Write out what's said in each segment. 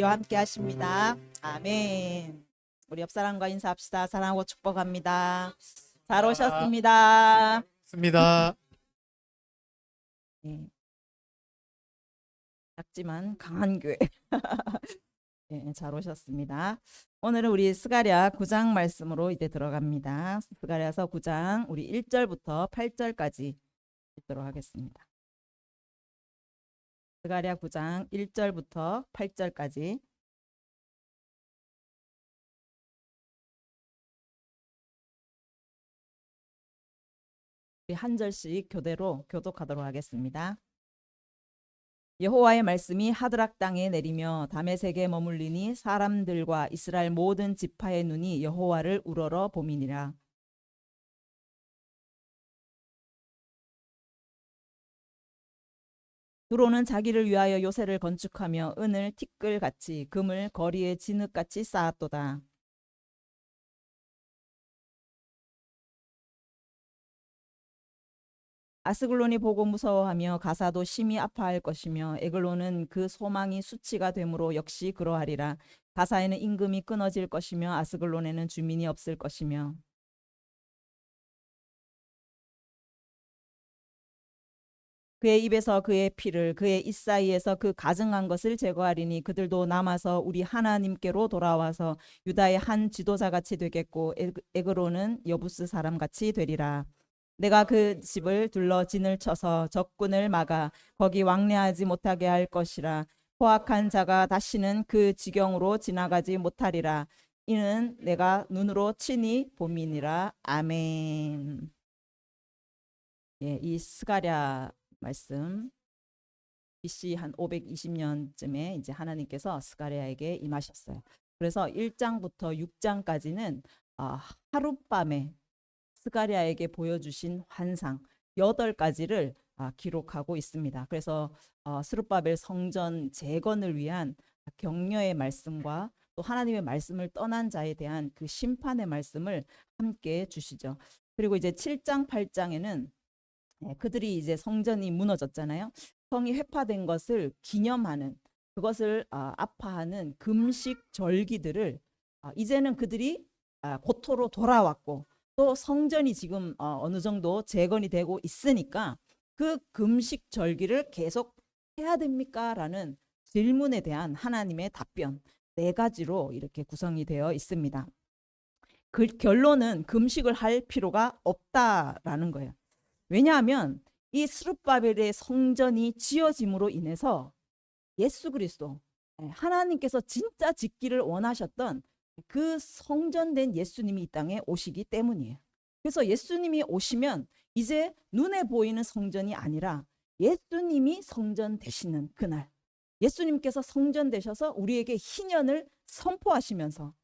우리와 함께 하십니다. 아멘. 우리 옆 사람과 인사합시다. 사랑하고 축복합니다. 잘 오셨습니다. 습니다. 네, 작지만 강한 교회. 네, 잘 오셨습니다. 오늘은 우리 스가랴 9장 말씀으로 이제 들어갑니다. 스가랴서 9장 우리 1절부터 8절까지 읽도록 하겠습니다. 스가랴 9장 1절부터 8절까지. 우리 한 절씩 교대로 교독하도록 하겠습니다. 여호와의 말씀이 하드락 땅에 내리며 다메섹에 머물리니 사람들과 이스라엘 모든 지파의 눈이 여호와를 우러러 봄이니라. 두로는 자기를 위하여 요새를 건축하며 은을 티끌같이 금을 거리에 진흙같이 쌓았도다. 아스글론이 보고 무서워하며 가사도 심히 아파할 것이며 에글론은 그 소망이 수치가 되므로 역시 그러하리라. 가사에는 임금이 끊어질 것이며 아스글론에는 주민이 없을 것이며 그의 입에서 그의 피를 그의 입 사이에서 그 가증한 것을 제거하리니 그들도 남아서 우리 하나님께로 돌아와서 유다의 한 지도자같이 되겠고 에그로는 여부스 사람같이 되리라. 내가 그 집을 둘러 진을 쳐서 적군을 막아 거기 왕래하지 못하게 할 것이라. 포악한 자가 다시는 그 지경으로 지나가지 못하리라. 이는 내가 눈으로 친히 봄이니라. 아멘. 예, 이 스가랴 말씀 BC 한 520년쯤에 이제 하나님께서 스가랴에게 임하셨어요. 그래서 1장부터 6장까지는 하룻밤에 스가랴에게 보여주신 환상 8가지를 기록하고 있습니다. 그래서 스룹바벨 성전 재건을 위한 격려의 말씀과 또 하나님의 말씀을 떠난 자에 대한 그 심판의 말씀을 함께 주시죠. 그리고 이제 7장, 8장에는 그들이 이제 성전이 무너졌잖아요. 성이 회파된 것을 기념하는 그것을 아파하는 금식 절기들을 이제는 그들이 고토로 돌아왔고 또 성전이 지금 어느 정도 재건이 되고 있으니까 그 금식 절기를 계속 해야 됩니까? 라는 질문에 대한 하나님의 답변 4가지로 이렇게 구성이 되어 있습니다. 그 결론은 금식을 할 필요가 없다라는 거예요. 왜냐하면 이 스룹바벨의 성전이 지어짐으로 인해서 예수 그리스도 하나님께서 진짜 짓기를 원하셨던 그 성전된 예수님이 이 땅에 오시기 때문이에요. 그래서 예수님이 오시면 이제 눈에 보이는 성전이 아니라 예수님이 성전 되시는 그날 예수님께서 성전 되셔서 우리에게 희년을 선포하시면서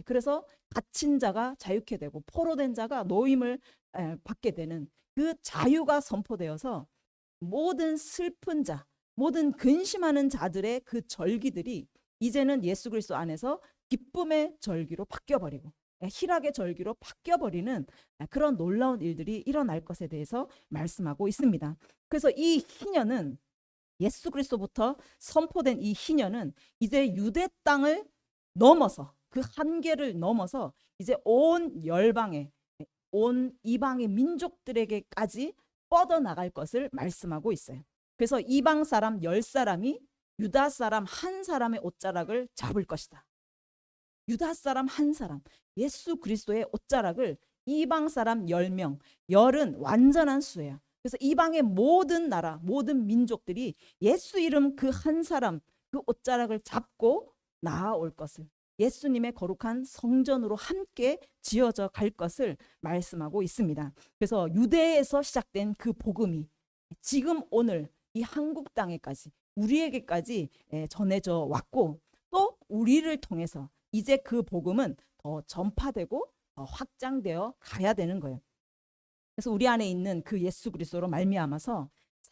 그래서 갇힌 자가 자유케 되고 포로된 자가 노임을 받게 되는 그 자유가 선포되어서 모든 슬픈 자 모든 근심하는 자들의 그 절기들이 이제는 예수 그리스도 안에서 기쁨의 절기로 바뀌어버리고 희락의 절기로 바뀌어버리는 그런 놀라운 일들이 일어날 것에 대해서 말씀하고 있습니다. 그래서 이 희년은 예수 그리스도부터 선포된 이 희년은 이제 유대 땅을 넘어서 그 한계를 넘어서 이제 온 열방에 온 이방의 민족들에게까지 뻗어나갈 것을 말씀하고 있어요. 그래서 이방 사람 10사람이 유다 사람 한 사람의 옷자락을 잡을 것이다. 유다 사람 한 사람 예수 그리스도의 옷자락을 이방 사람 10명 10은 완전한 수예요. 그래서 이방의 모든 나라 모든 민족들이 예수 이름 그 한 사람 그 옷자락을 잡고 나아올 것을 예수님의 거룩한 성전으로 함께 지어져 갈 것을 말씀하고 있습니다. 그래서 유대에서 시작된 그 복음이 지금 오늘 이 한국 땅에까지 우리에게까지 전해져 왔고 또 우리를 통해서 이제 그 복음은 더 전파되고 더 확장되어 가야 되는 거예요. 그래서 우리 안에 있는 그 예수 그리스도로 말미암아서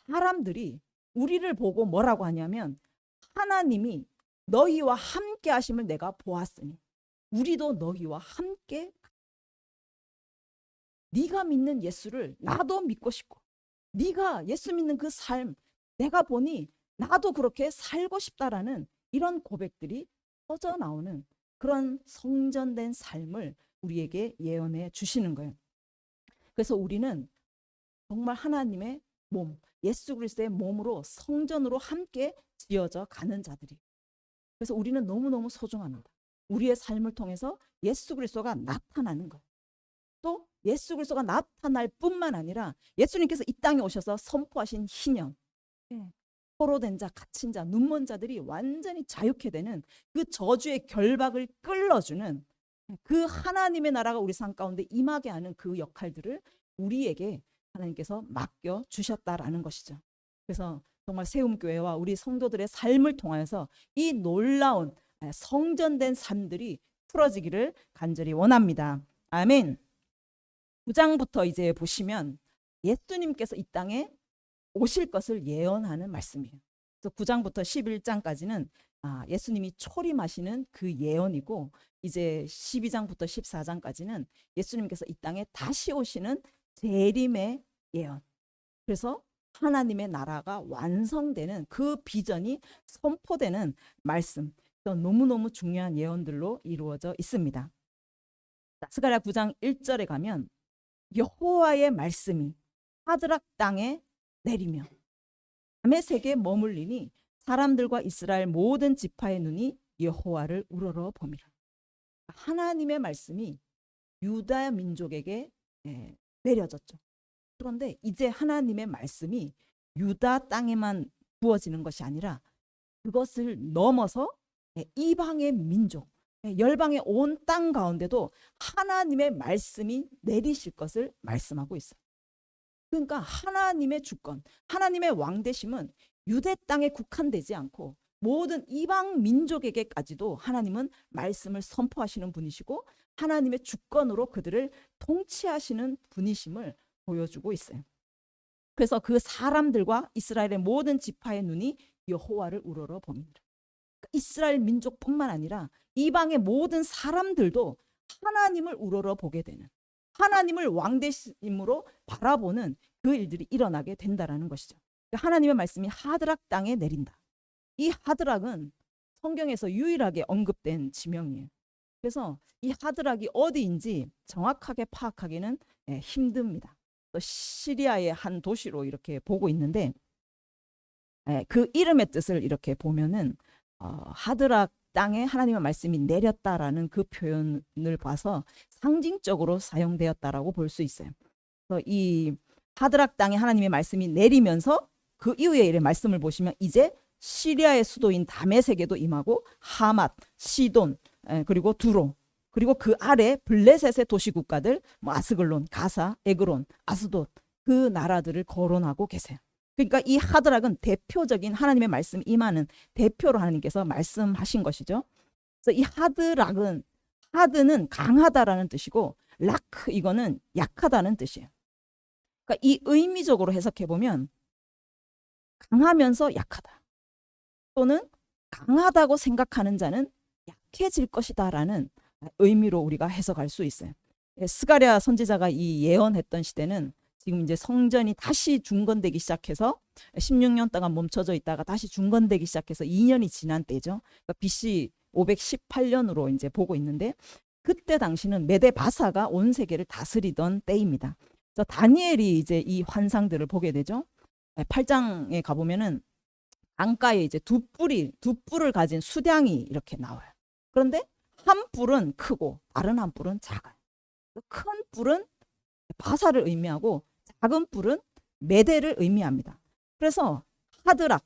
사람들이 우리를 보고 뭐라고 하냐면 하나님이 너희와 함께 하심을 내가 보았으니 우리도 너희와 함께 네가 믿는 예수를 나도 믿고 싶고 네가 예수 믿는 그 삶 내가 보니 나도 그렇게 살고 싶다라는 이런 고백들이 터져 나오는 그런 성전된 삶을 우리에게 예언해 주시는 거예요. 그래서 우리는 정말 하나님의 몸, 예수 그리스도의 몸으로 성전으로 함께 지어져 가는 자들이. 그래서 우리는 너무너무 소중합니다. 우리의 삶을 통해서 예수 그리스도가 나타나는 것. 또 예수 그리스도가 나타날 뿐만 아니라 예수님께서 이 땅에 오셔서 선포하신 희년, 포로된 자, 갇힌 자, 눈먼 자들이 완전히 자유케 되는 그 저주의 결박을 끌어주는 그 하나님의 나라가 우리 삶 가운데 임하게 하는 그 역할들을 우리에게 하나님께서 맡겨 주셨다라는 것이죠. 그래서 정말 세움교회와 우리 성도들의 삶을 통하여서 이 놀라운 성전된 삶들이 풀어지기를 간절히 원합니다. 아멘. 9장부터 이제 보시면 예수님께서 이 땅에 오실 것을 예언하는 말씀이에요. 그래서 9장부터 11장까지는 예수님이 초림하시는 그 예언이고, 이제 12장부터 14장까지는 예수님께서 이 땅에 다시 오시는 재림의 예언. 그래서 하나님의 나라가 완성되는 그 비전이 선포되는 말씀. 너무너무 중요한 예언들로 이루어져 있습니다. 스가랴 9장 1절에 가면 여호와의 말씀이 하드락 땅에 내리며 다메섹에 머물리니 사람들과 이스라엘 모든 지파의 눈이 여호와를 우러러 봄이라. 하나님의 말씀이 유다 민족에게 내려졌죠. 그런데 이제 하나님의 말씀이 유다 땅에만 부어지는 것이 아니라 그것을 넘어서 이방의 민족, 열방의 온 땅 가운데도 하나님의 말씀이 내리실 것을 말씀하고 있어요. 그러니까 하나님의 주권, 하나님의 왕되심은 유대 땅에 국한되지 않고 모든 이방 민족에게까지도 하나님은 말씀을 선포하시는 분이시고 하나님의 주권으로 그들을 통치하시는 분이심을 보여주고 있어요. 그래서 그 사람들과 이스라엘의 모든 지파의 눈이 여호와를 우러러 봅니다. 이스라엘 민족뿐만 아니라 이방의 모든 사람들도 하나님을 우러러 보게 되는, 하나님을 왕되심으로 바라보는 그 일들이 일어나게 된다는 것이죠. 하나님의 말씀이 하드락 땅에 내린다. 이 하드락은 성경에서 유일하게 언급된 지명이에요. 그래서 이 하드락이 어디인지 정확하게 파악하기는 힘듭니다. 또 시리아의 한 도시로 이렇게 보고 있는데, 그 이름의 뜻을 이렇게 보면은 하드락 땅에 하나님의 말씀이 내렸다라는 그 표현을 봐서 상징적으로 사용되었다라고 볼 수 있어요. 그래서 이 하드락 땅에 하나님의 말씀이 내리면서 그 이후에 이 말씀을 보시면 이제 시리아의 수도인 다메섹에도 임하고 하맛, 시돈, 그리고 두로, 그리고 그 아래 블레셋의 도시 국가들 아스글론, 가사, 에그론, 아스돗, 그 나라들을 거론하고 계세요. 그러니까 이 하드락은 대표적인 하나님의 말씀 임하는 대표로 하나님께서 말씀하신 것이죠. 그래서 이 하드락은, 하드는 강하다라는 뜻이고 라크, 이거는 약하다는 뜻이에요. 그러니까 이 의미적으로 해석해 보면 강하면서 약하다, 또는 강하다고 생각하는 자는 약해질 것이다라는 의미로 우리가 해석할 수 있어요. 스가랴 선지자가 이 예언했던 시대는 지금 이제 성전이 다시 중건되기 시작해서 16년 동안 멈춰져 있다가 다시 중건되기 시작해서 2년이 지난 때죠. 그러니까 BC 518년으로 이제 보고 있는데, 그때 당시는 메데 바사가 온 세계를 다스리던 때입니다. 그래서 다니엘이 이제 이 환상들을 보게 되죠. 8장에 가보면은 강가에 이제 두 뿔을 가진 수량이 이렇게 나와요. 그런데 한 뿔은 크고 다른 한 뿔은 작아요. 큰 뿔은 바사를 의미하고 작은 뿔은 메대를 의미합니다. 그래서 하드락,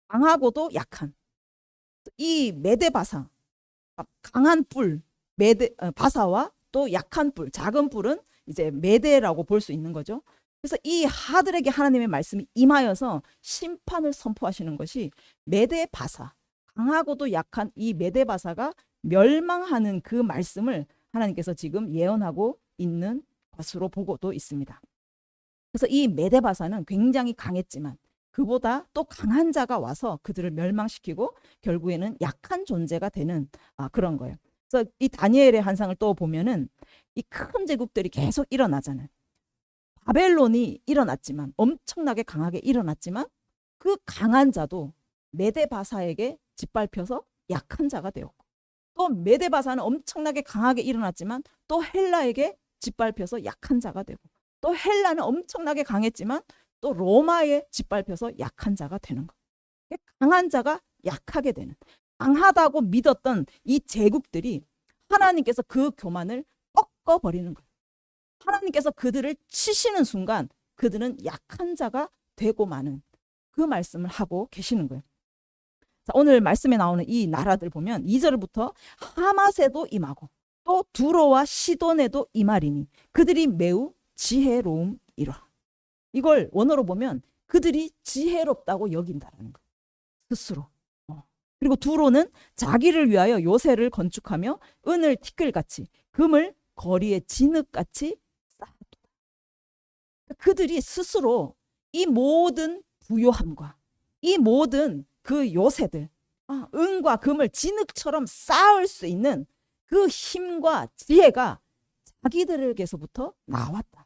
강하고도 약한 이 메대 바사, 강한 뿔 메대 바사와 또 약한 뿔, 작은 뿔은 이제 메대라고 볼 수 있는 거죠. 그래서 이 하드락에 하나님의 말씀이 임하여서 심판을 선포하시는 것이 메대 바사, 강하고도 약한 이 메대 바사가 멸망하는 그 말씀을 하나님께서 지금 예언하고 있는 것으로 보고도 있습니다. 그래서 이 메대 바사는 굉장히 강했지만 그보다 또 강한 자가 와서 그들을 멸망시키고 결국에는 약한 존재가 되는 그런 거예요. 그래서 이 다니엘의 환상을 또 보면은 이 큰 제국들이 계속 일어나잖아요. 바벨론이 일어났지만, 엄청나게 강하게 일어났지만 그 강한 자도 메대 바사에게 짓밟혀서 약한 자가 되었고, 또 메데바사는 엄청나게 강하게 일어났지만 또 헬라에게 짓밟혀서 약한 자가 되고, 또 헬라는 엄청나게 강했지만 또 로마에 짓밟혀서 약한 자가 되는 것. 강한 자가 약하게 되는, 강하다고 믿었던 이 제국들이 하나님께서 그 교만을 꺾어버리는 거예요. 하나님께서 그들을 치시는 순간 그들은 약한 자가 되고 마는 그 말씀을 하고 계시는 거예요. 자, 오늘 말씀에 나오는 이 나라들 보면 2절부터 하맛에도 임하고 또 두로와 시돈에도 임하리니 그들이 매우 지혜로움이라. 이걸 원어로 보면 그들이 지혜롭다고 여긴다라는 거예요. 스스로. 그리고 두로는 자기를 위하여 요새를 건축하며 은을 티끌같이 금을 거리에 진흙같이 쌓았다. 그들이 스스로 이 모든 부요함과 이 모든 그 요새들, 은과 금을 진흙처럼 쌓을 수 있는 그 힘과 지혜가 자기들에게서부터 나왔다.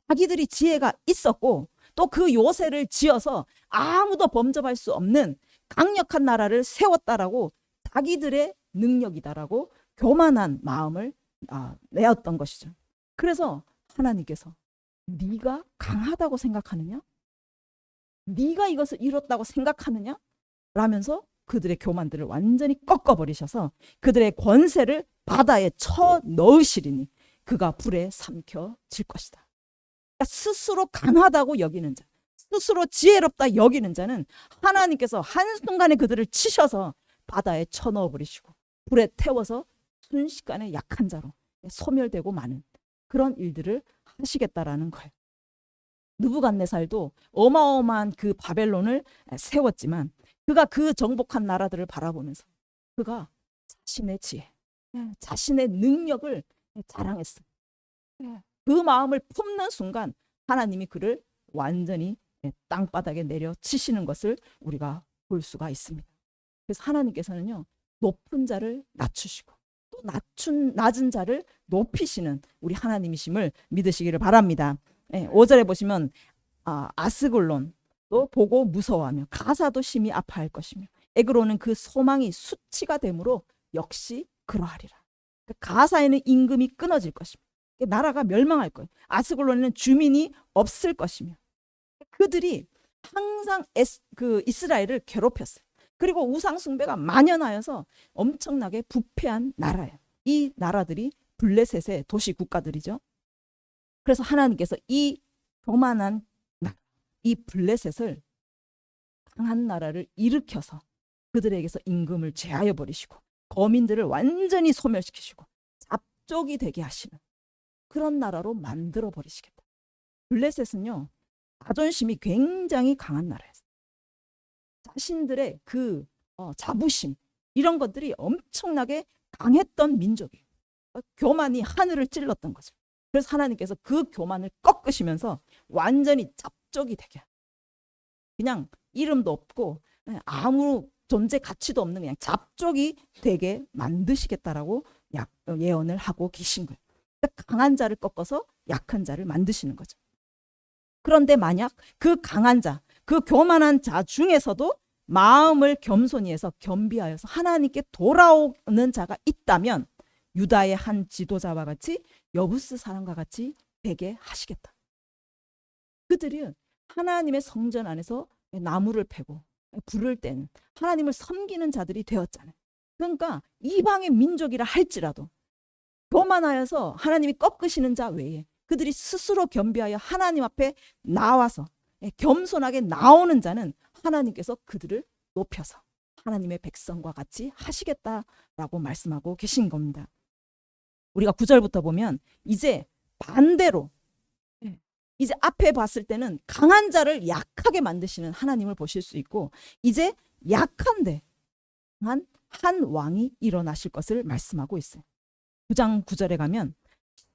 자기들이 지혜가 있었고 또 그 요새를 지어서 아무도 범접할 수 없는 강력한 나라를 세웠다라고 자기들의 능력이다라고 교만한 마음을 내었던 것이죠. 그래서 하나님께서 네가 강하다고 생각하느냐? 네가 이것을 이뤘다고 생각하느냐? 라면서 그들의 교만들을 완전히 꺾어버리셔서 그들의 권세를 바다에 쳐 넣으시리니 그가 불에 삼켜질 것이다. 그러니까 스스로 강하다고 여기는 자, 스스로 지혜롭다 여기는 자는 하나님께서 한순간에 그들을 치셔서 바다에 쳐 넣어버리시고 불에 태워서 순식간에 약한 자로 소멸되고 마는 그런 일들을 하시겠다라는 거예요. 느부갓네살도 어마어마한 그 바벨론을 세웠지만 그가 그 정복한 나라들을 바라보면서 그가 자신의 지혜, 자신의 능력을 자랑했어요. 그 마음을 품는 순간 하나님이 그를 완전히 땅바닥에 내려치시는 것을 우리가 볼 수가 있습니다. 그래서 하나님께서는요, 높은 자를 낮추시고 또 낮은 자를 높이시는 우리 하나님이심을 믿으시기를 바랍니다. 5절에 보시면 아스글론도 보고 무서워하며 가사도 심히 아파할 것이며 에그로는 그 소망이 수치가 되므로 역시 그러하리라. 가사에는 임금이 끊어질 것이며 나라가 멸망할 거예요. 아스글론에는 주민이 없을 것이며 그들이 항상 그 이스라엘을 괴롭혔어요. 그리고 우상 숭배가 만연하여서 엄청나게 부패한 나라예요. 이 나라들이 블레셋의 도시 국가들이죠. 그래서 하나님께서 이 교만한 나라, 이 블레셋을 강한 나라를 일으켜서 그들에게서 임금을 제하여 버리시고 거민들을 완전히 소멸시키시고 잡족이 되게 하시는 그런 나라로 만들어 버리시겠다. 블레셋은요, 자존심이 굉장히 강한 나라였어요. 자신들의 그 자부심 이런 것들이 엄청나게 강했던 민족이에요. 교만이 하늘을 찔렀던 거죠. 그래서 하나님께서 그 교만을 꺾으시면서 완전히 잡족이 되게, 그냥 이름도 없고 아무 존재 가치도 없는 그냥 잡족이 되게 만드시겠다라고 예언을 하고 계신 거예요. 강한 자를 꺾어서 약한 자를 만드시는 거죠. 그런데 만약 그 강한 자, 그 교만한 자 중에서도 마음을 겸손히 해서 겸비하여서 하나님께 돌아오는 자가 있다면 유다의 한 지도자와 같이 여부스 사람과 같이 되게 하시겠다. 그들이 하나님의 성전 안에서 나무를 패고 불을 떼는 하나님을 섬기는 자들이 되었잖아요. 그러니까 이방의 민족이라 할지라도 교만하여서 하나님이 꺾으시는 자 외에 그들이 스스로 겸비하여 하나님 앞에 나와서 겸손하게 나오는 자는 하나님께서 그들을 높여서 하나님의 백성과 같이 하시겠다라고 말씀하고 계신 겁니다. 우리가 9절부터 보면 이제 반대로 이제 앞에 봤을 때는 강한 자를 약하게 만드시는 하나님을 보실 수 있고 이제 약한데 한 왕이 일어나실 것을 말씀하고 있어요. 9장 9절에 가면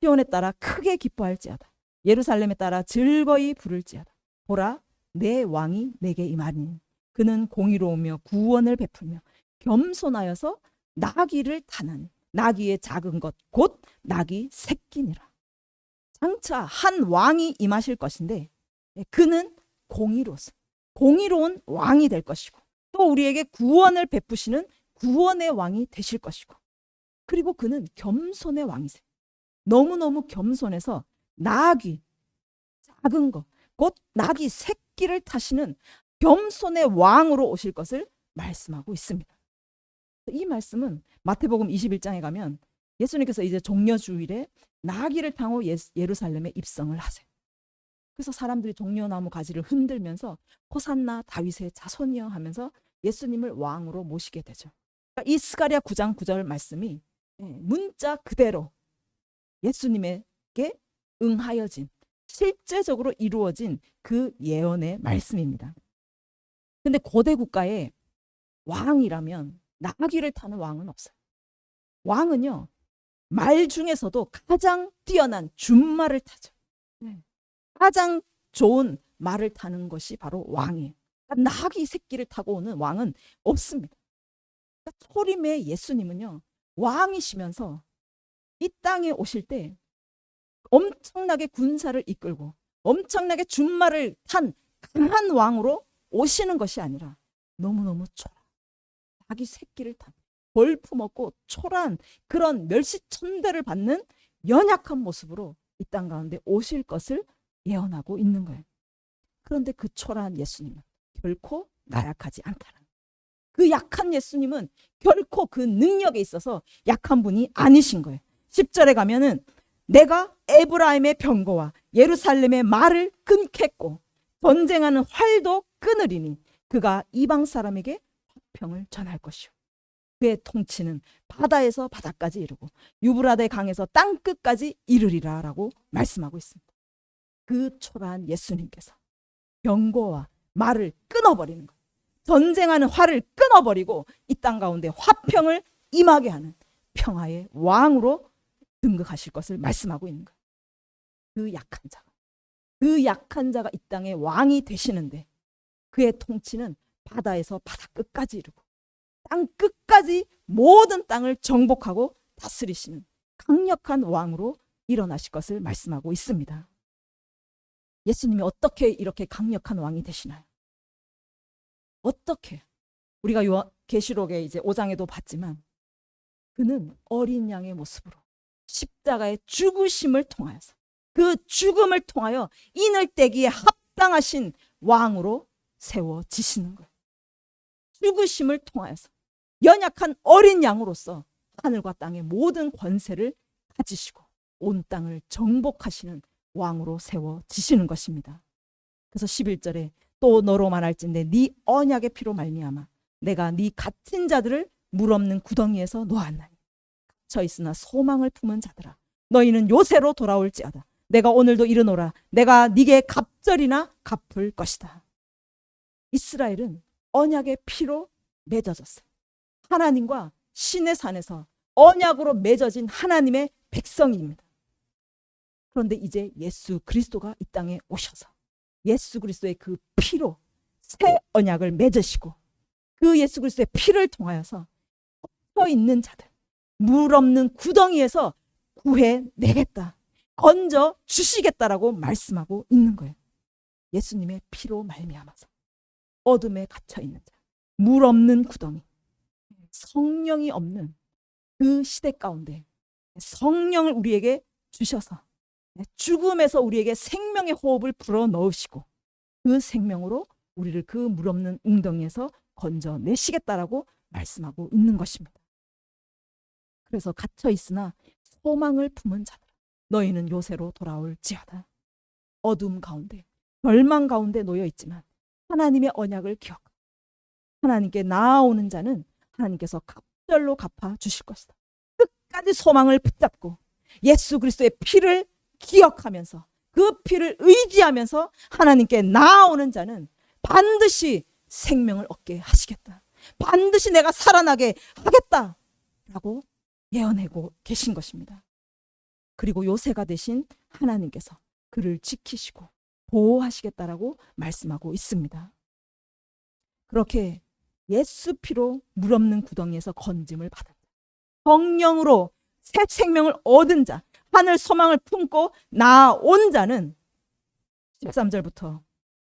시온에 따라 크게 기뻐할지어다. 예루살렘에 따라 즐거이 부를지어다. 보라, 내 왕이 내게 임하니 그는 공의로우며 구원을 베풀며 겸손하여서 나귀를 타는 나귀의 작은 것 곧 나귀 새끼니라. 장차 한 왕이 임하실 것인데 그는 공의로운 왕이 될 것이고 또 우리에게 구원을 베푸시는 구원의 왕이 되실 것이고, 그리고 그는 겸손의 왕이세요. 너무너무 겸손해서 나귀, 작은 것, 곧 나귀 새끼를 타시는 겸손의 왕으로 오실 것을 말씀하고 있습니다. 이 말씀은 마태복음 21장에 가면 예수님께서 이제 종려주일에 나귀를 타고 예루살렘에 입성을 하세요. 그래서 사람들이 종려나무 가지를 흔들면서 호산나 다윗의 자손이여 하면서 예수님을 왕으로 모시게 되죠. 그러니까 이 스가랴 9장 9절 말씀이 문자 그대로 예수님에게 응하여진, 실제적으로 이루어진 그 예언의 말씀입니다. 근데 고대 국가에 왕이라면 나귀를 타는 왕은 없어요. 왕은요, 말 중에서도 가장 뛰어난 준말을 타죠. 가장 좋은 말을 타는 것이 바로 왕이에요. 그러니까 나귀 새끼를 타고 오는 왕은 없습니다. 그러니까 초림의 예수님은요, 왕이시면서 이 땅에 오실 때 엄청나게 군사를 이끌고 엄청나게 준말을 탄 강한 왕으로 오시는 것이 아니라 너무너무 나귀 새끼를 탄 볼품없고 초라한 그런 멸시천대를 받는 연약한 모습으로 이 땅 가운데 오실 것을 예언하고 있는 거예요. 그런데 그 초라한 예수님은 결코 나약하지 않다는, 그 약한 예수님은 결코 그 능력에 있어서 약한 분이 아니신 거예요. 10절에 가면은 내가 에브라임의 병거와 예루살렘의 말을 끊겠고 전쟁하는 활도 끊으리니 그가 이방 사람에게 화평을 전할 것이요 그의 통치는 바다에서 바다까지 이르고 유브라데 강에서 땅 끝까지 이르리라 라고 말씀하고 있습니다. 그 초라한 예수님께서 병거와 말을 끊어버리는 거예요. 전쟁하는 활을 끊어버리고 이 땅 가운데 화평을 임하게 하는 평화의 왕으로 등극하실 것을 말씀하고 있는 거예요. 그 약한 자가 이 땅의 왕이 되시는데 그의 통치는 바다에서 바다 끝까지 이르고 땅 끝까지 모든 땅을 정복하고 다스리시는 강력한 왕으로 일어나실 것을 말씀하고 있습니다. 예수님이 어떻게 이렇게 강력한 왕이 되시나요? 어떻게? 우리가 계시록에 이제 5장에도 봤지만 그는 어린 양의 모습으로 십자가의 죽으심을 통하여서 그 죽음을 통하여 인을 떼기에 합당하신 왕으로 세워지시는 거예요. 죽으심을 통하여서 연약한 어린 양으로서 하늘과 땅의 모든 권세를 가지시고 온 땅을 정복하시는 왕으로 세워지시는 것입니다. 그래서 11절에 또 너로 말할진대 네 언약의 피로 말미암아 내가 네 갇힌 자들을 물 없는 구덩이에서 놓았나니 갇혀 있으나 소망을 품은 자들아 너희는 요새로 돌아올지어다 내가 오늘도 이르노라 내가 네게 갑절이나 갚을 것이다. 이스라엘은 언약의 피로 맺어졌어요. 하나님과 신의 산에서 언약으로 맺어진 하나님의 백성입니다. 그런데 이제 예수 그리스도가 이 땅에 오셔서 예수 그리스도의 그 피로 새 언약을 맺으시고 그 예수 그리스도의 피를 통하여서 서 있는 자들 물 없는 구덩이에서 구해내겠다, 건져 주시겠다라고 말씀하고 있는 거예요. 예수님의 피로 말미암아서 어둠에 갇혀 있는 자, 물 없는 구덩이, 성령이 없는 그 시대 가운데 성령을 우리에게 주셔서 죽음에서 우리에게 생명의 호흡을 불어넣으시고 그 생명으로 우리를 그 물 없는 웅덩이에서 건져내시겠다라고 말씀하고 있는 것입니다. 그래서 갇혀 있으나 소망을 품은 자들 너희는 요새로 돌아올지어다. 어둠 가운데 절망 가운데 놓여 있지만 하나님의 언약을 기억하고 하나님께 나아오는 자는 하나님께서 갑절로 갚아 주실 것이다. 끝까지 소망을 붙잡고 예수 그리스도의 피를 기억하면서 그 피를 의지하면서 하나님께 나아오는 자는 반드시 생명을 얻게 하시겠다. 반드시 내가 살아나게 하겠다라고 예언하고 계신 것입니다. 그리고 요새가 되신 하나님께서 그를 지키시고 보호하시겠다라고 말씀하고 있습니다. 그렇게 예수 피로 물 없는 구덩이에서 건짐을 받은 성령으로 새 생명을 얻은 자, 하늘 소망을 품고 나온 자는 13절부터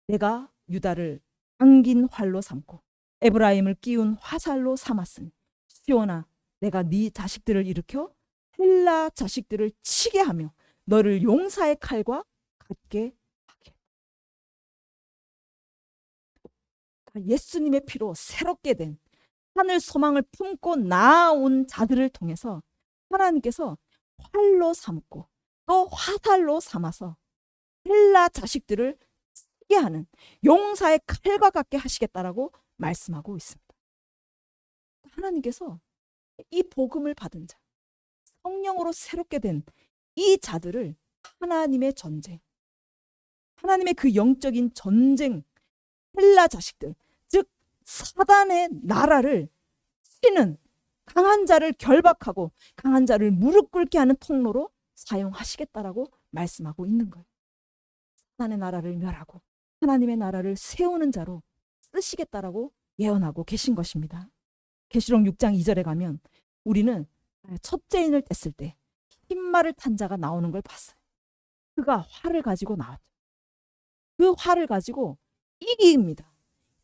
내가 유다를 안긴 활로 삼고 에브라임을 끼운 화살로 삼았으니 시온아 내가 네 자식들을 일으켜 헬라 자식들을 치게 하며 너를 용사의 칼과 같게 하게. 예수님의 피로 새롭게 된 하늘 소망을 품고 나아온 자들을 통해서 하나님께서 활로 삼고 또 화살로 삼아서 헬라 자식들을 치게 하는 용사의 칼과 같게 하시겠다라고 말씀하고 있습니다. 하나님께서 이 복음을 받은 자, 성령으로 새롭게 된 이 자들을 하나님의 전쟁, 하나님의 그 영적인 전쟁, 헬라 자식들, 즉 사단의 나라를 치는 강한 자를 결박하고 강한 자를 무릎 꿇게 하는 통로로 사용하시겠다라고 말씀하고 있는 거예요. 사단의 나라를 멸하고 하나님의 나라를 세우는 자로 쓰시겠다라고 예언하고 계신 것입니다. 계시록 6장 2절에 가면 우리는 첫째인을 뗐을 때 흰말을 탄 자가 나오는 걸 봤어요. 그가 활을 가지고 나왔죠. 그 활을 가지고 이깁니다.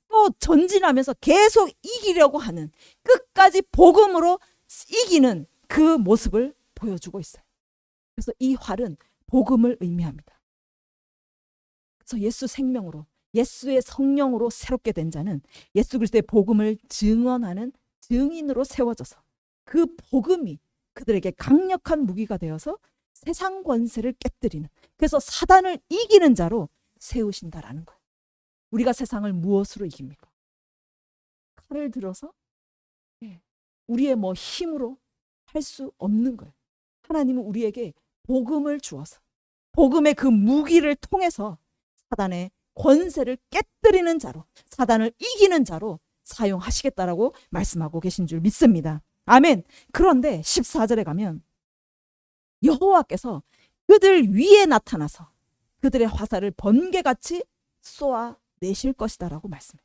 또 전진하면서 계속 이기려고 하는, 끝까지 복음으로 이기는 그 모습을 보여주고 있어요. 그래서 이 활은 복음을 의미합니다. 그래서 예수 생명으로, 예수의 성령으로 새롭게 된 자는 예수 그리스도의 복음을 증언하는 증인으로 세워져서 그 복음이 그들에게 강력한 무기가 되어서 세상 권세를 깨뜨리는, 그래서 사단을 이기는 자로 세우신다라는 거예요. 우리가 세상을 무엇으로 이깁니까? 칼을 들어서 우리의 힘으로 할 수 없는 거예요. 하나님은 우리에게 복음을 주어서 복음의 그 무기를 통해서 사단의 권세를 깨뜨리는 자로, 사단을 이기는 자로 사용하시겠다라고 말씀하고 계신 줄 믿습니다. 아멘. 그런데 14절에 가면 여호와께서 그들 위에 나타나서 그들의 화살을 번개같이 쏘아내실 것이다라고 말씀해요.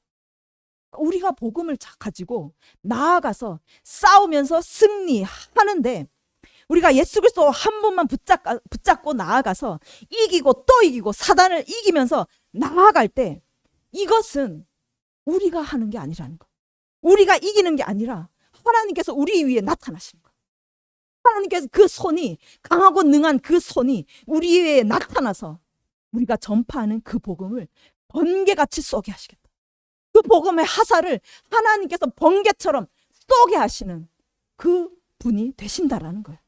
우리가 복음을 가지고 나아가서 싸우면서 승리하는데, 우리가 예수 그리스도 한 분만 붙잡고 나아가서 이기고 또 이기고 사단을 이기면서 나아갈 때, 이것은 우리가 하는 게 아니라는 거예요. 우리가 이기는 게 아니라 하나님께서 우리 위에 나타나시는 거예요. 하나님께서 그 손이, 강하고 능한 그 손이 우리 위에 나타나서 우리가 전파하는 그 복음을 번개같이 쏘게 하시겠다. 그 복음의 화살을 하나님께서 번개처럼 쏘게 하시는 그 분이 되신다라는 거예요.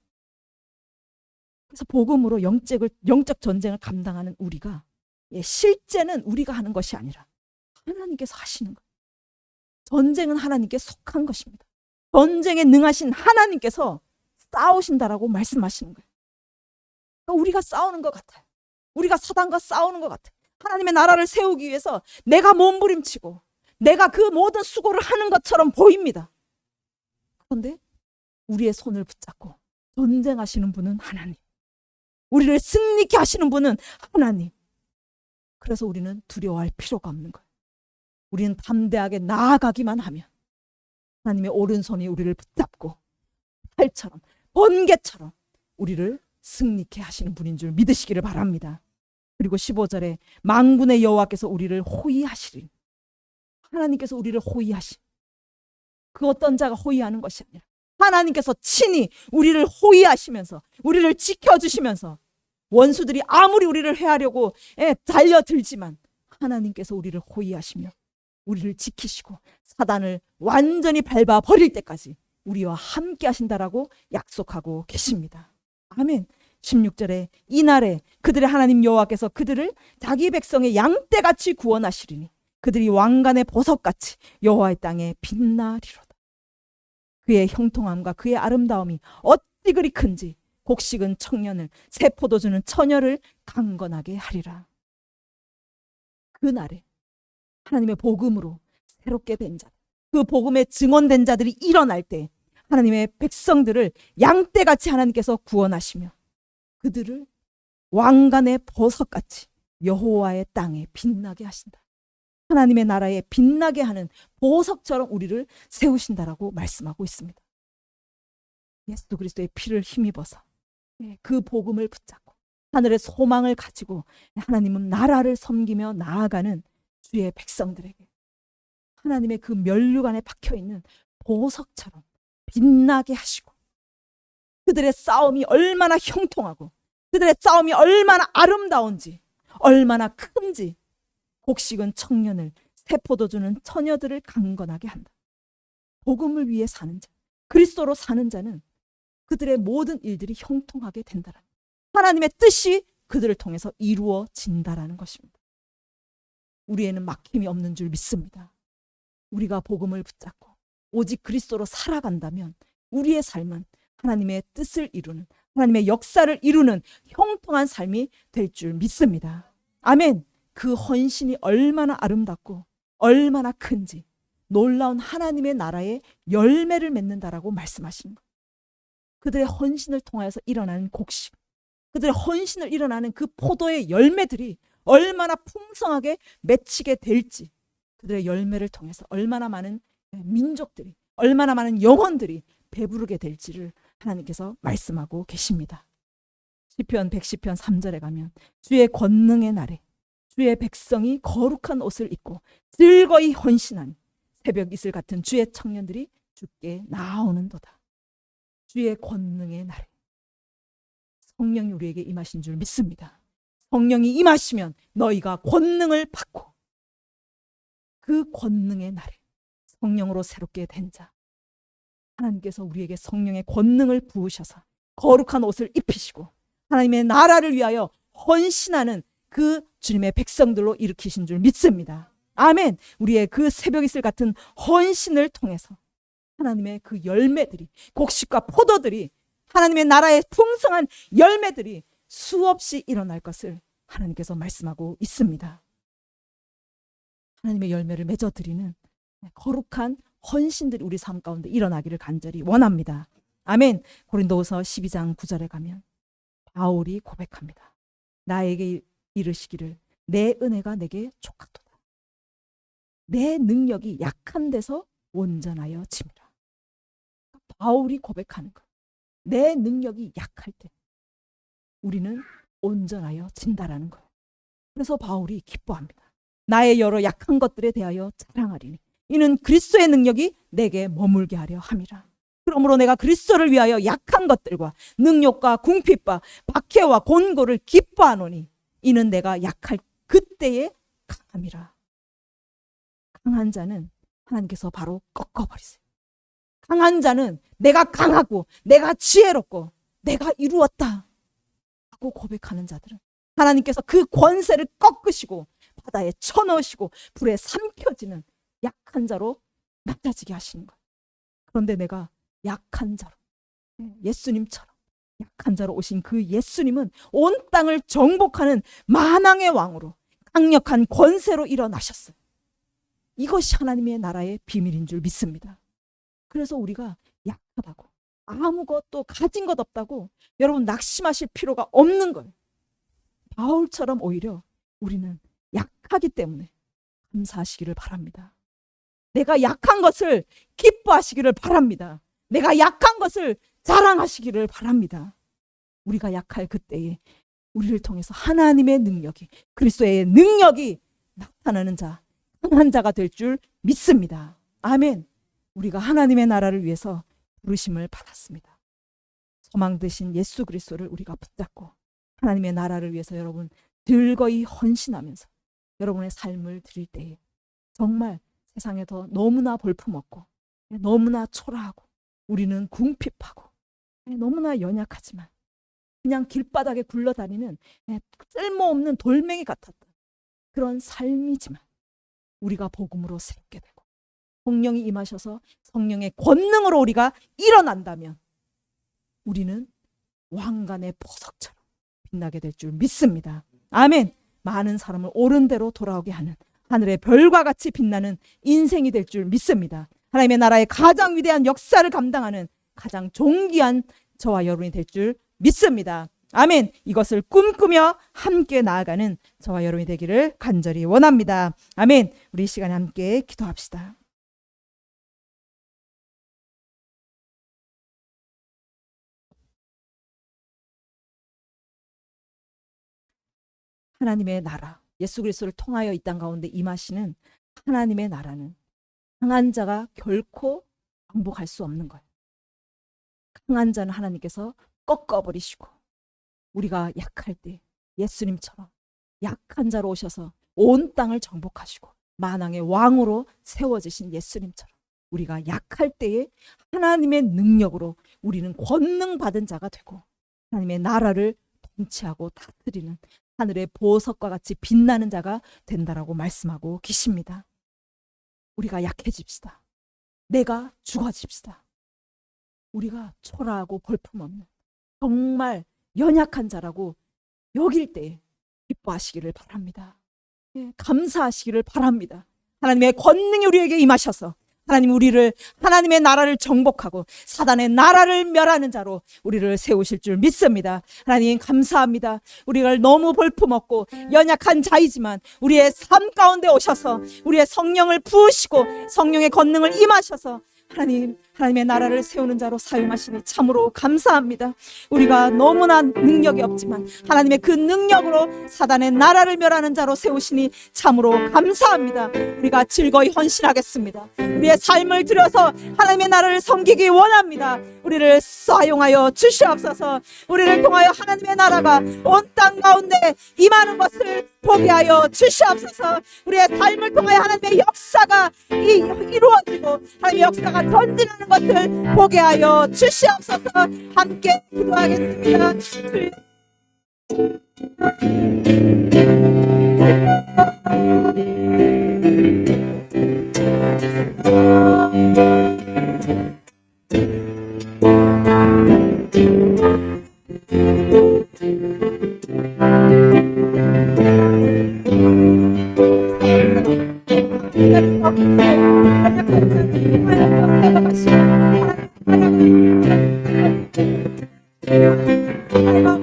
그래서 복음으로 영적 전쟁을 감당하는 우리가, 실제는 우리가 하는 것이 아니라 하나님께서 하시는 거예요. 전쟁은 하나님께 속한 것입니다. 전쟁에 능하신 하나님께서 싸우신다라고 말씀하시는 거예요. 그러니까 우리가 싸우는 것 같아요. 우리가 사단과 싸우는 것 같아요. 하나님의 나라를 세우기 위해서 내가 몸부림치고 내가 그 모든 수고를 하는 것처럼 보입니다. 그런데 우리의 손을 붙잡고 전쟁하시는 분은 하나님, 우리를 승리케 하시는 분은 하나님. 그래서 우리는 두려워할 필요가 없는 거예요. 우리는 담대하게 나아가기만 하면 하나님의 오른손이 우리를 붙잡고 팔처럼, 번개처럼 우리를 승리케 하시는 분인 줄 믿으시기를 바랍니다. 그리고 15절에 만군의 여호와께서 우리를 호위하시리니, 하나님께서 우리를 호위하시, 그 어떤 자가 호위하는 것이 아니라 하나님께서 친히 우리를 호위하시면서 우리를 지켜주시면서, 원수들이 아무리 우리를 해하려고 달려들지만 하나님께서 우리를 호위하시며 우리를 지키시고 사단을 완전히 밟아 버릴 때까지 우리와 함께 하신다라고 약속하고 계십니다. 아멘. 16절에 이날에 그들의 하나님 여호와께서 그들을 자기 백성의 양떼같이 구원하시리니 그들이 왕관의 보석같이 여호와의 땅에 빛나리로다. 그의 형통함과 그의 아름다움이 어찌 그리 큰지 곡식은 청년을, 새 포도주는 처녀를 강건하게 하리라. 그날에 하나님의 복음으로 새롭게 된 자, 그 복음에 증언된 자들이 일어날 때 하나님의 백성들을 양떼같이 하나님께서 구원하시며 그들을 왕관의 보석같이 여호와의 땅에 빛나게 하신다. 하나님의 나라에 빛나게 하는 보석처럼 우리를 세우신다라고 말씀하고 있습니다. 예수 그리스도의 피를 힘입어서 그 복음을 붙잡고 하늘의 소망을 가지고 하나님은 나라를 섬기며 나아가는 주의 백성들에게 하나님의 그 면류관에 박혀있는 보석처럼 빛나게 하시고, 그들의 싸움이 얼마나 형통하고 그들의 싸움이 얼마나 아름다운지, 얼마나 큰지, 곡식은 청년을, 세포도주는 처녀들을 강건하게 한다. 복음을 위해 사는 자, 그리스도로 사는 자는 그들의 모든 일들이 형통하게 된다라는, 하나님의 뜻이 그들을 통해서 이루어진다라는 것입니다. 우리에는 막힘이 없는 줄 믿습니다. 우리가 복음을 붙잡고 오직 그리스도로 살아간다면 우리의 삶은 하나님의 뜻을 이루는, 하나님의 역사를 이루는 형통한 삶이 될 줄 믿습니다. 아멘. 그 헌신이 얼마나 아름답고 얼마나 큰지, 놀라운 하나님의 나라의 열매를 맺는다라고 말씀하신 것. 그들의 헌신을 통하여서 일어나는 곡식, 그들의 헌신을 일어나는 그 포도의 열매들이 얼마나 풍성하게 맺히게 될지, 그들의 열매를 통해서 얼마나 많은 민족들이, 얼마나 많은 영혼들이 배부르게 될지를 하나님께서 말씀하고 계십니다. 시편 110편 3절에 가면 주의 권능의 날에 주의 백성이 거룩한 옷을 입고 즐거이 헌신하니 새벽 이슬 같은 주의 청년들이 주께 나오는도다. 주의 권능의 날에 성령이 우리에게 임하신 줄 믿습니다. 성령이 임하시면 너희가 권능을 받고, 그 권능의 날에 성령으로 새롭게 된 자, 하나님께서 우리에게 성령의 권능을 부으셔서 거룩한 옷을 입히시고 하나님의 나라를 위하여 헌신하는 그 주님의 백성들로 일으키신 줄 믿습니다. 아멘. 우리의 그 새벽 이슬 같은 헌신을 통해서 하나님의 그 열매들이, 곡식과 포도들이, 하나님의 나라의 풍성한 열매들이 수없이 일어날 것을 하나님께서 말씀하고 있습니다. 하나님의 열매를 맺어드리는 거룩한 헌신들이 우리 삶 가운데 일어나기를 간절히 원합니다. 아멘. 고린도후서 12장 9절에 가면 바울이 고백합니다. 나에게 이르시기를 내 은혜가 내게 족하도다. 내 능력이 약한 데서 온전하여 짐이라. 바울이 고백하는 것. 내 능력이 약할 때 우리는 온전하여 진다라는 거예요. 그래서 바울이 기뻐합니다. 나의 여러 약한 것들에 대하여 자랑하리니 이는 그리스도의 능력이 내게 머물게 하려 함이라. 그러므로 내가 그리스도를 위하여 약한 것들과 능욕과 궁핍과 박해와 곤고를 기뻐하노니 이는 내가 약할 그때에 강함이라. 강한 자는 하나님께서 바로 꺾어버리세요. 강한 자는 내가 강하고 내가 지혜롭고 내가 이루었다 하고 고백하는 자들은 하나님께서 그 권세를 꺾으시고 바다에 쳐넣으시고 불에 삼켜지는 약한 자로 낮아지게 하시는 거예요. 그런데 내가 약한 자로, 예수님처럼 약한 자로 오신 그 예수님은 온 땅을 정복하는 만왕의 왕으로 강력한 권세로 일어나셨어요. 이것이 하나님의 나라의 비밀인 줄 믿습니다. 그래서 우리가 약하다고, 아무것도 가진 것 없다고 여러분 낙심하실 필요가 없는 거예요. 바울처럼 오히려 우리는 약하기 때문에 감사하시기를 바랍니다. 내가 약한 것을 기뻐하시기를 바랍니다. 내가 약한 것을 자랑하시기를 바랍니다. 우리가 약할 그때에 우리를 통해서 하나님의 능력이, 그리스도의 능력이 나타나는 자, 강한 자가 될 줄 믿습니다. 아멘. 우리가 하나님의 나라를 위해서 부르심을 받았습니다. 소망 되신 예수 그리스도를 우리가 붙잡고 하나님의 나라를 위해서 여러분 즐거이 헌신하면서 여러분의 삶을 드릴 때에 정말 세상에 더 너무나 볼품없고 너무나 초라하고 우리는 궁핍하고 너무나 연약하지만 그냥 길바닥에 굴러다니는 쓸모없는 돌멩이 같았던 그런 삶이지만 우리가 복음으로 새롭게 되고 성령이 임하셔서 성령의 권능으로 우리가 일어난다면 우리는 왕관의 보석처럼 빛나게 될 줄 믿습니다. 아멘. 많은 사람을 옳은 대로 돌아오게 하는 하늘의 별과 같이 빛나는 인생이 될 줄 믿습니다. 하나님의 나라의 가장 위대한 역사를 감당하는 가장 존귀한 저와 여러분이 될 줄 믿습니다. 아멘. 이것을 꿈꾸며 함께 나아가는 저와 여러분이 되기를 간절히 원합니다. 아멘. 우리 이 시간에 함께 기도합시다. 하나님의 나라, 예수 그리스도를 통하여 이 땅 가운데 임하시는 하나님의 나라는 강한 자가 결코 정복할 수 없는 거예요. 강한 자는 하나님께서 꺾어버리시고 우리가 약할 때 예수님처럼 약한 자로 오셔서 온 땅을 정복하시고 만왕의 왕으로 세워지신 예수님처럼 우리가 약할 때에 하나님의 능력으로 우리는 권능받은 자가 되고 하나님의 나라를 통치하고 다스리는 하늘의 보석과 같이 빛나는 자가 된다라고 말씀하고 계십니다. 우리가 약해집시다. 내가 죽어집시다. 우리가 초라하고 볼품없는 정말 연약한 자라고 여길 때 기뻐하시기를 바랍니다. 감사하시기를 바랍니다. 하나님의 권능이 우리에게 임하셔서 하나님 우리를 하나님의 나라를 정복하고 사단의 나라를 멸하는 자로 우리를 세우실 줄 믿습니다. 하나님 감사합니다. 우리가 너무 볼품없고 연약한 자이지만 우리의 삶 가운데 오셔서 우리의 성령을 부으시고 성령의 권능을 임하셔서 하나님의 나라를 세우는 자로 사용하시니 참으로 감사합니다. 우리가 너무나 능력이 없지만 하나님의 그 능력으로 사단의 나라를 멸하는 자로 세우시니 참으로 감사합니다. 우리가 즐거이 헌신하겠습니다. 우리의 삶을 들여서 하나님의 나라를 섬기기 원합니다. 우리를 사용하여 주시옵소서. 우리를 통하여 하나님의 나라가 온 땅 가운데 임하는 것을 보게 하여 주시옵소서. 우리의 삶을 통하여 하나님의 역사가 이루어지고 하나님의 역사가 전진하는 것을 보게 하여 주시옵소서. 함께 기도하겠습니다. 하나님